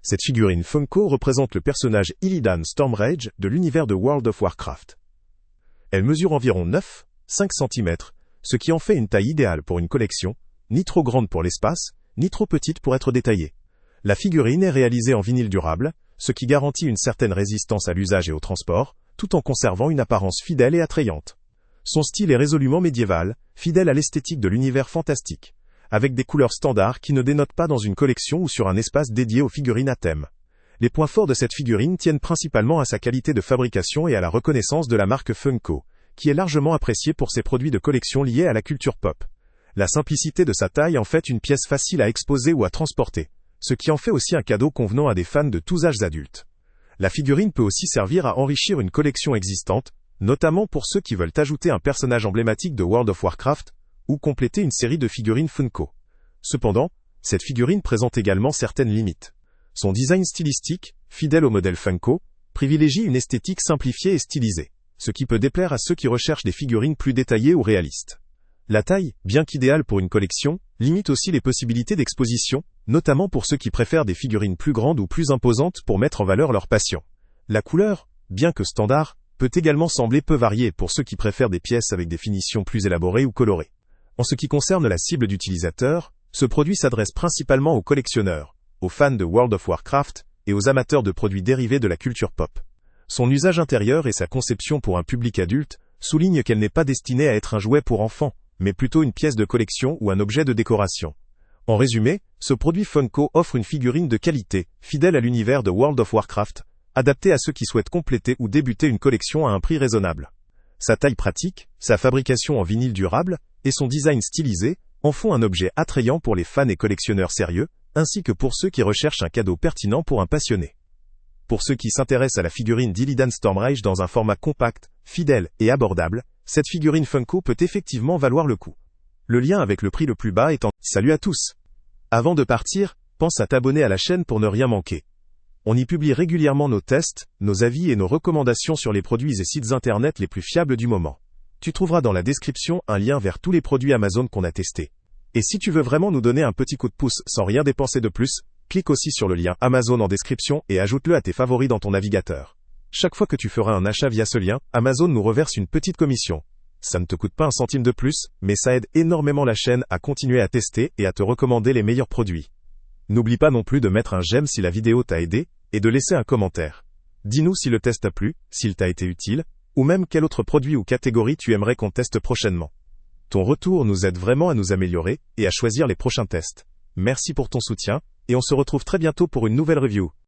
Cette figurine Funko représente le personnage Illidan Stormrage de l'univers de World of Warcraft. Elle mesure environ 9,5 cm, ce qui en fait une taille idéale pour une collection, ni trop grande pour l'espace, ni trop petite pour être détaillée. La figurine est réalisée en vinyle durable, ce qui garantit une certaine résistance à l'usage et au transport, tout en conservant une apparence fidèle et attrayante. Son style est résolument médiéval, fidèle à l'esthétique de l'univers fantastique, avec des couleurs standards qui ne dénotent pas dans une collection ou sur un espace dédié aux figurines à thème. Les points forts de cette figurine tiennent principalement à sa qualité de fabrication et à la reconnaissance de la marque Funko, qui est largement appréciée pour ses produits de collection liés à la culture pop. La simplicité de sa taille en fait une pièce facile à exposer ou à transporter, ce qui en fait aussi un cadeau convenant à des fans de tous âges adultes. La figurine peut aussi servir à enrichir une collection existante, notamment pour ceux qui veulent ajouter un personnage emblématique de World of Warcraft, ou compléter une série de figurines Funko. Cependant, cette figurine présente également certaines limites. Son design stylistique, fidèle au modèle Funko, privilégie une esthétique simplifiée et stylisée, ce qui peut déplaire à ceux qui recherchent des figurines plus détaillées ou réalistes. La taille, bien qu'idéale pour une collection, limite aussi les possibilités d'exposition, notamment pour ceux qui préfèrent des figurines plus grandes ou plus imposantes pour mettre en valeur leur passion. La couleur, bien que standard, peut également sembler peu variée pour ceux qui préfèrent des pièces avec des finitions plus élaborées ou colorées. En ce qui concerne la cible d'utilisateurs, ce produit s'adresse principalement aux collectionneurs, aux fans de World of Warcraft et aux amateurs de produits dérivés de la culture pop. Son usage intérieur et sa conception pour un public adulte soulignent qu'elle n'est pas destinée à être un jouet pour enfants, mais plutôt une pièce de collection ou un objet de décoration. En résumé, ce produit Funko offre une figurine de qualité, fidèle à l'univers de World of Warcraft, adaptée à ceux qui souhaitent compléter ou débuter une collection à un prix raisonnable. Sa taille pratique, sa fabrication en vinyle durable, et son design stylisé, en font un objet attrayant pour les fans et collectionneurs sérieux, ainsi que pour ceux qui recherchent un cadeau pertinent pour un passionné. Pour ceux qui s'intéressent à la figurine d'Illidan Stormrage dans un format compact, fidèle et abordable, cette figurine Funko peut effectivement valoir le coup. Le lien avec le prix le plus bas est en... Salut à tous! Avant de partir, pense à t'abonner à la chaîne pour ne rien manquer. On y publie régulièrement nos tests, nos avis et nos recommandations sur les produits et sites internet les plus fiables du moment. Tu trouveras dans la description un lien vers tous les produits Amazon qu'on a testés. Et si tu veux vraiment nous donner un petit coup de pouce sans rien dépenser de plus, clique aussi sur le lien Amazon en description et ajoute-le à tes favoris dans ton navigateur. Chaque fois que tu feras un achat via ce lien, Amazon nous reverse une petite commission. Ça ne te coûte pas un centime de plus, mais ça aide énormément la chaîne à continuer à tester et à te recommander les meilleurs produits. N'oublie pas non plus de mettre un j'aime si la vidéo t'a aidé, et de laisser un commentaire. Dis-nous si le test t'a plu, s'il t'a été utile, ou même quel autre produit ou catégorie tu aimerais qu'on teste prochainement. Ton retour nous aide vraiment à nous améliorer, et à choisir les prochains tests. Merci pour ton soutien, et on se retrouve très bientôt pour une nouvelle review.